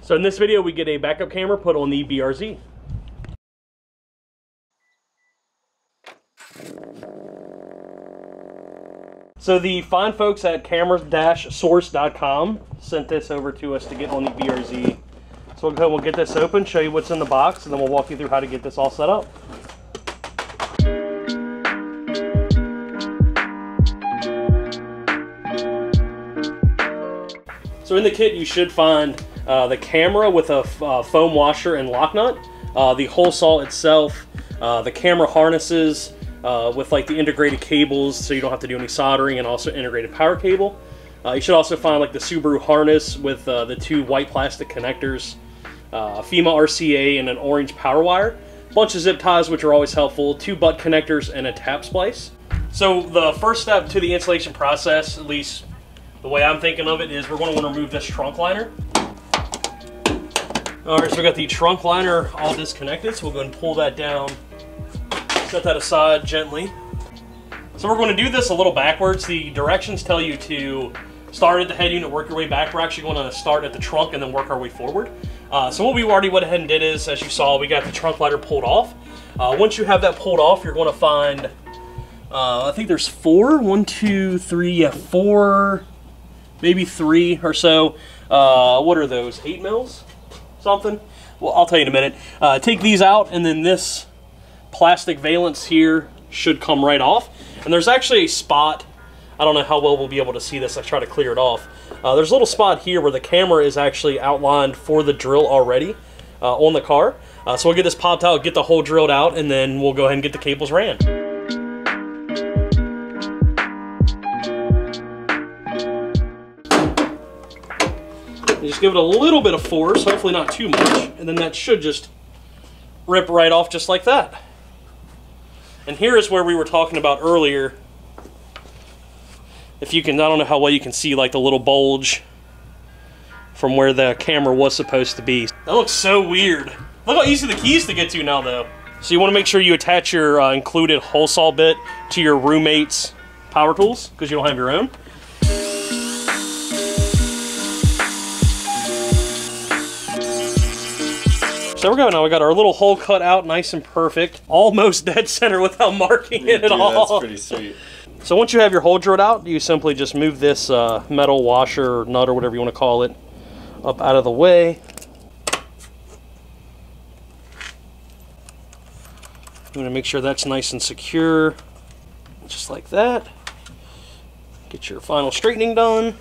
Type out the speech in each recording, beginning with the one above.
So in this video, we get a backup camera put on the BRZ. So the fine folks at camera-source.com sent this over to us to get on the BRZ. So we'll go ahead and we'll get this open, show you what's in the box, and then we'll walk you through how to get this all set up. So in the kit, you should find the camera with a foam washer and lock nut, the hole saw itself, the camera harnesses with like the integrated cables so you don't have to do any soldering, and also integrated power cable. You should also find like the Subaru harness with the two white plastic connectors, FEMA RCA, and an orange power wire. Bunch of zip ties, which are always helpful, 2 butt connectors, and a tap splice. So the first step to the installation process, at least the way I'm thinking of it, is we're going to want to remove this trunk liner. Alright, so we got the trunk liner all disconnected, so we'll go and pull that down, set that aside gently. So we're going to do this a little backwards. The directions tell you to start at the head unit, work your way back. We're actually going to start at the trunk and then work our way forward. So what we already went ahead and did is, as you saw, we got the trunk liner pulled off. Once you have that pulled off, you're going to find, I think there's 4, 1, 2, 3, yeah, 4, maybe 3 or so. What are those, 8 mils? Something? Well, I'll tell you in a minute. Take these out, and then this plastic valance here should come right off. And there's actually a spot, I don't know how well we'll be able to see this, I try to clear it off. There's a little spot here where the camera is actually outlined for the drill already on the car. So we'll get this popped out, get the hole drilled out, and then we'll go ahead and get the cables ran. Just give it a little bit of force, hopefully not too much, and then that should just rip right off just like that. And here is where we were talking about earlier. If you can, I don't know how well you can see like the little bulge from where the camera was supposed to be. That looks so weird. Look how easy the keys to get to now though. So you want to make sure you attach your included hole saw bit to your roommate's power tools, because you don't have your own. So we're going now. We got our little hole cut out nice and perfect, almost dead center without marking it at all. That's pretty sweet. So once you have your hole drilled out, you simply just move this metal washer or nut or whatever you want to call it up out of the way. You want to make sure that's nice and secure, just like that. Get your final straightening done.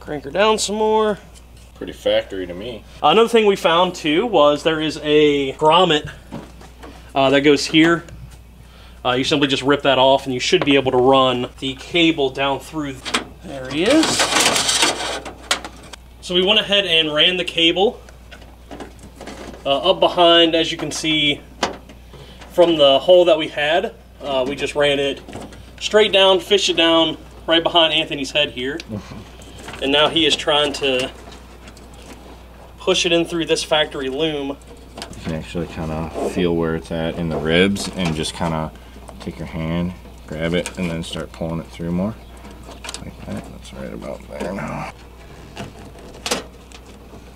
Crank her down some more. Pretty factory to me. Another thing we found too was there is a grommet that goes here. You simply just rip that off and you should be able to run the cable down through. There he is. So we went ahead and ran the cable up behind, as you can see from the hole that we had. We just ran it straight down, fished it down right behind Anthony's head here. And now he is trying to push it in through this factory loom. You can actually kind of feel where it's at in the ribs, and just kind of take your hand, grab it, and then start pulling it through more. Like that. That's right about there now.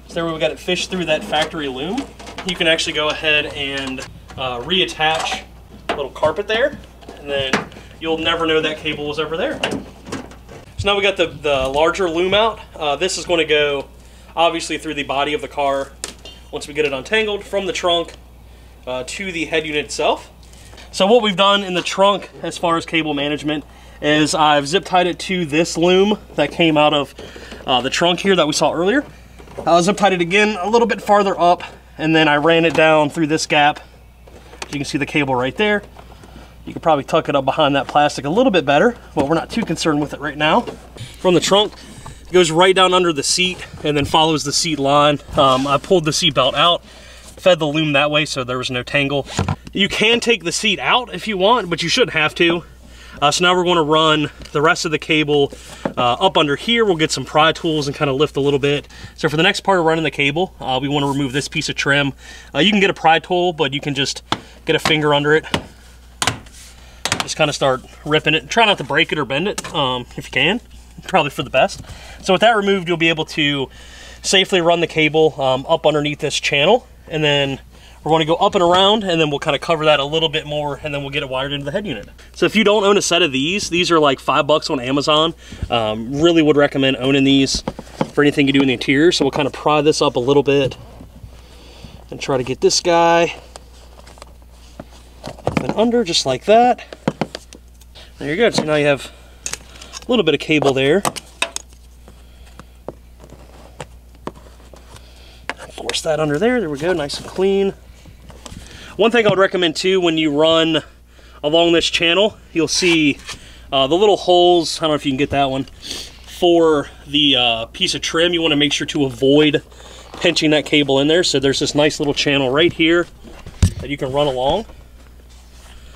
So there we got it fished through that factory loom. You can actually go ahead and reattach a little carpet there, and then you'll never know that cable was ever there. So now we got the larger loom out. This is going to go obviously through the body of the car once we get it untangled from the trunk to the head unit itself. So what we've done in the trunk as far as cable management is I've zip tied it to this loom that came out of the trunk here that we saw earlier. I zip tied it again a little bit farther up, and then I ran it down through this gap. You can see the cable right there. You could probably tuck it up behind that plastic a little bit better, but we're not too concerned with it right now. From the trunk, goes right down under the seat and then follows the seat line. I pulled the seat belt out, fed the loom that way so there was no tangle. You can take the seat out if you want, but you shouldn't have to. So now we're going to run the rest of the cable up under here. We'll get some pry tools and kind of lift a little bit. So for the next part of running the cable, we want to remove this piece of trim. You can get a pry tool, but you can just get a finger under it. Just kind of start ripping it. Try not to break it or bend it if you can. Probably for the best. So with that removed, you'll be able to safely run the cable up underneath this channel, and then we're going to go up and around, and then we'll kind of cover that a little bit more, and then we'll get it wired into the head unit. So if you don't own a set of these are like $5 on Amazon. Really would recommend owning these for anything you do in the interior. So we'll kind of pry this up a little bit and try to get this guy up and under just like that. There you go. So now you have a little bit of cable there. Force that under there. There we go, nice and clean. One thing I would recommend too, when you run along this channel, you'll see the little holes, I don't know if you can get that one, for the piece of trim. You want to make sure to avoid pinching that cable in there. So there's this nice little channel right here that you can run along,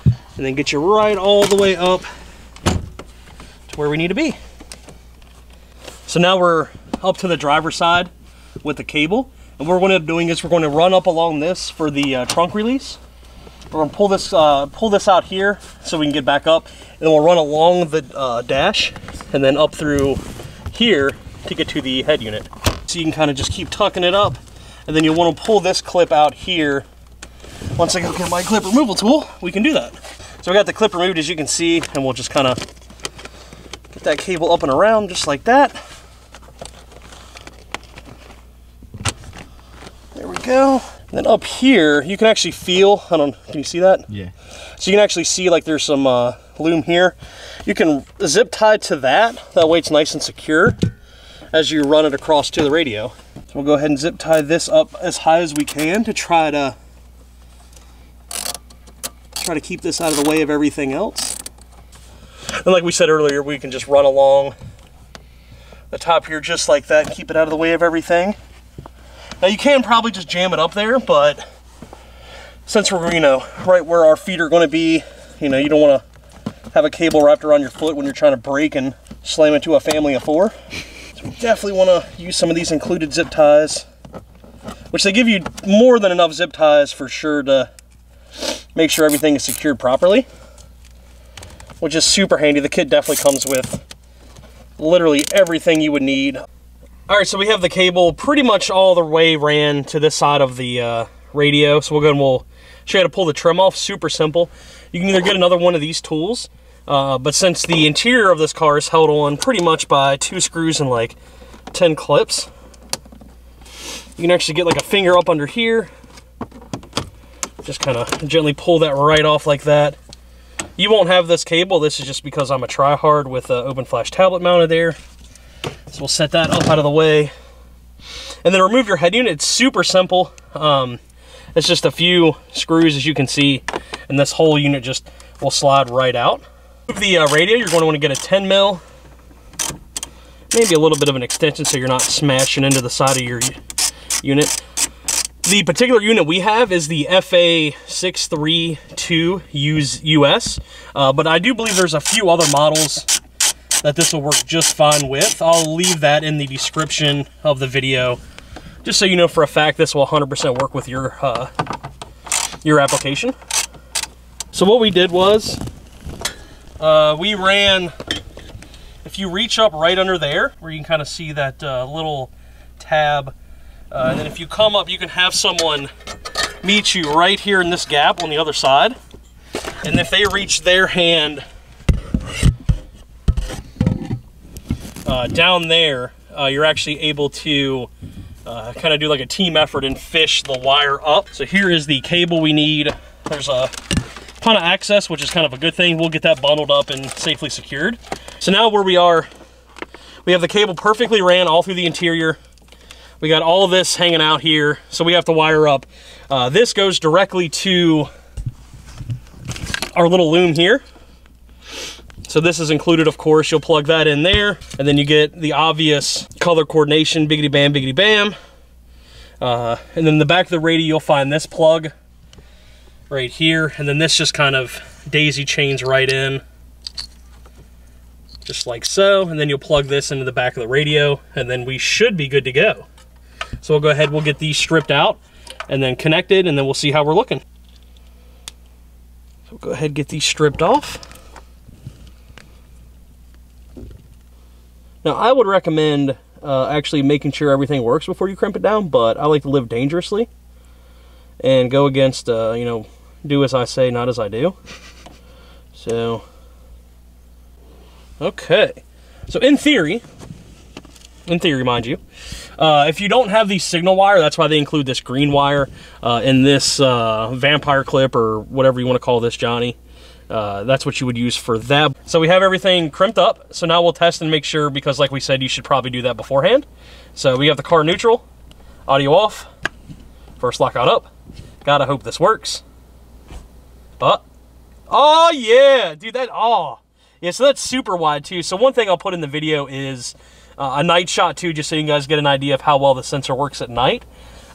and then get you right all the way up to where we need to be. So now we're up to the driver's side with the cable. And what we're going to end up doing is we're going to run up along this for the trunk release. We're going to pull this out here so we can get back up. And then we'll run along the dash and then up through here to get to the head unit. So you can kind of just keep tucking it up. And then you'll want to pull this clip out here. Once I go get my clip removal tool, we can do that. So we got the clip removed, as you can see, and we'll just kind of get that cable up and around just like that. There we go. And then up here, you can actually feel, can you see that? Yeah. So you can actually see like there's some loom here. You can zip tie to that. That way it's nice and secure as you run it across to the radio. So we'll go ahead and zip tie this up as high as we can to try to keep this out of the way of everything else. And like we said earlier, we can just run along the top here just like that and keep it out of the way of everything. Now you can probably just jam it up there, but since we're, right where our feet are going to be, you don't want to have a cable wrapped around your foot when you're trying to brake and slam into a family of 4. So we definitely want to use some of these included zip ties, which they give you more than enough zip ties for sure to make sure everything is secured properly, which is super handy. The kit definitely comes with literally everything you would need. All right, so we have the cable pretty much all the way ran to this side of the radio. So we'll go and we'll show you how to pull the trim off. Super simple. You can either get another one of these tools, but since the interior of this car is held on pretty much by 2 screws and like 10 clips, you can actually get like a finger up under here. Just kind of gently pull that right off like that. You won't have this cable. This is just because I'm a tryhard with an open flash tablet mounted there. So we'll set that up out of the way. And then remove your head unit. It's super simple. It's just a few screws, as you can see, and this whole unit just will slide right out. Move the radio. You're going to want to get a 10 mil, maybe a little bit of an extension so you're not smashing into the side of your unit. The particular unit we have is the FA632US, but I do believe there's a few other models that this will work just fine with. I'll leave that in the description of the video, just so you know for a fact this will 100% work with your application. So what we did was, we ran, if you reach up right under there, where you can kind of see that little tab, and then if you come up, you can have someone meet you right here in this gap on the other side. And if they reach their hand down there, you're actually able to kind of do like a team effort and fish the wire up. So here is the cable we need. There's a ton of access, which is kind of a good thing. We'll get that bundled up and safely secured. So now where we are, we have the cable perfectly ran all through the interior. We got all of this hanging out here, so we have to wire up. This goes directly to our little loom here. So this is included, of course. You'll plug that in there, and then you get the obvious color coordination, biggity bam, biggity bam. And then in the back of the radio, you'll find this plug right here, and then this just kind of daisy chains right in, just like so. And then you'll plug this into the back of the radio, and then we should be good to go. So we'll go ahead, we'll get these stripped out and then connected, and then we'll see how we're looking. So we'll go ahead and get these stripped off. Now I would recommend actually making sure everything works before you crimp it down, but I like to live dangerously and go against, you know, do as I say, not as I do. So, okay. So in theory, mind you, if you don't have the signal wire, that's why they include this green wire in this vampire clip or whatever you want to call this, Johnny. That's what you would use for that. So we have everything crimped up. So now we'll test and make sure, because like we said, you should probably do that beforehand. So we have the car neutral, audio off, first lockout up. Gotta hope this works. Oh yeah, dude, yeah, so that's super wide too. So one thing I'll put in the video is a night shot too, just so you guys get an idea of how well the sensor works at night.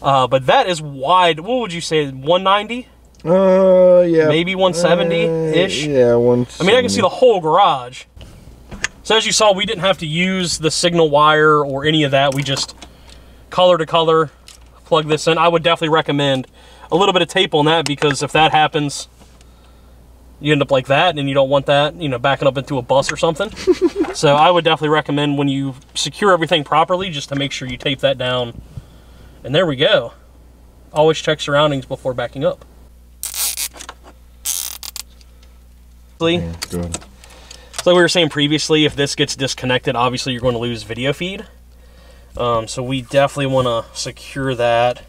But that is wide. What would you say, 190? Yeah. Maybe 170-ish? Yeah, 170. I mean, I can see the whole garage. So as you saw, we didn't have to use the signal wire or any of that. We just color to color plug this in. I would definitely recommend a little bit of tape on that, because if that happens, you end up like that, and you don't want that, you know, backing up into a bus or something. So I would definitely recommend, when you secure everything properly, just to make sure you tape that down. And there we go. Always check surroundings before backing up. Yeah, good. So like we were saying previously, if this gets disconnected, obviously you're going to lose video feed. So we definitely want to secure that.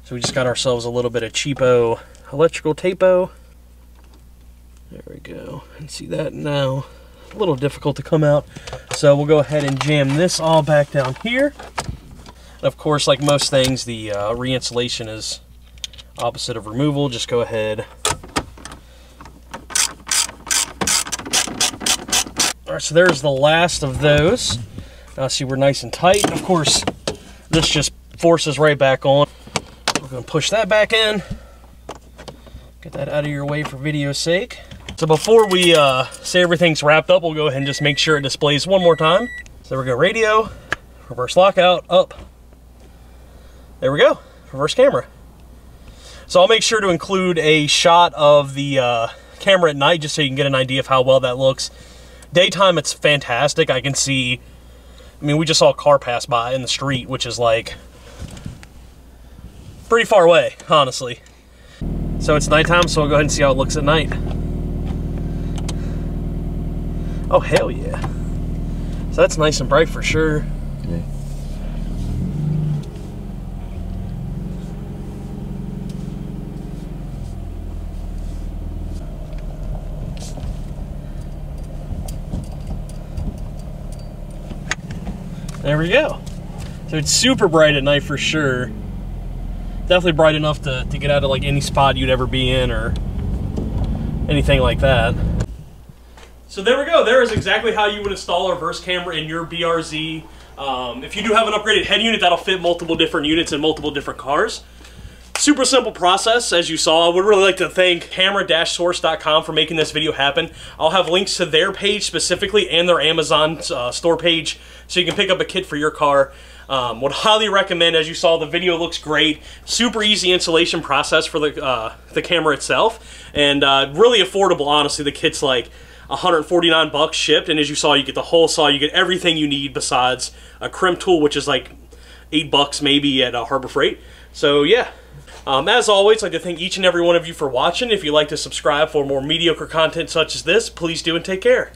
So we just got ourselves a little bit of cheapo electrical tape-o. There we go. And see that now? A little difficult to come out. So we'll go ahead and jam this all back down here. And of course, like most things, the reinstallation is opposite of removal. Just go ahead. All right, so there's the last of those. Now see, we're nice and tight. And of course, this just forces right back on. We're gonna push that back in. Get that out of your way for video's sake. So before we say everything's wrapped up, we'll go ahead and just make sure it displays one more time. So there we go, radio, reverse lockout, up. There we go, reverse camera. So I'll make sure to include a shot of the camera at night, just so you can get an idea of how well that looks. Daytime, it's fantastic. I can see, I mean, we just saw a car pass by in the street, which is like pretty far away, honestly. So it's nighttime, so I'll go ahead and see how it looks at night. Oh, hell yeah. So that's nice and bright for sure. Yeah. There we go. So it's super bright at night for sure. Definitely bright enough to get out of like any spot you'd ever be in or anything like that. So there we go. There is exactly how you would install a reverse camera in your BRZ. If you do have an upgraded head unit, that'll fit multiple different units in multiple different cars. Super simple process, as you saw. I would really like to thank camera-source.com for making this video happen. I'll have links to their page specifically and their Amazon store page, so you can pick up a kit for your car. Would highly recommend. As you saw, the video looks great. Super easy installation process for the camera itself, and really affordable, honestly. The kit's like 149 bucks shipped, and as you saw, you get the whole saw. You get everything you need besides a crimp tool, which is like 8 bucks maybe at Harbor Freight. So yeah. As always, I'd like to thank each and every one of you for watching. If you'd like to subscribe for more mediocre content such as this, please do, and take care.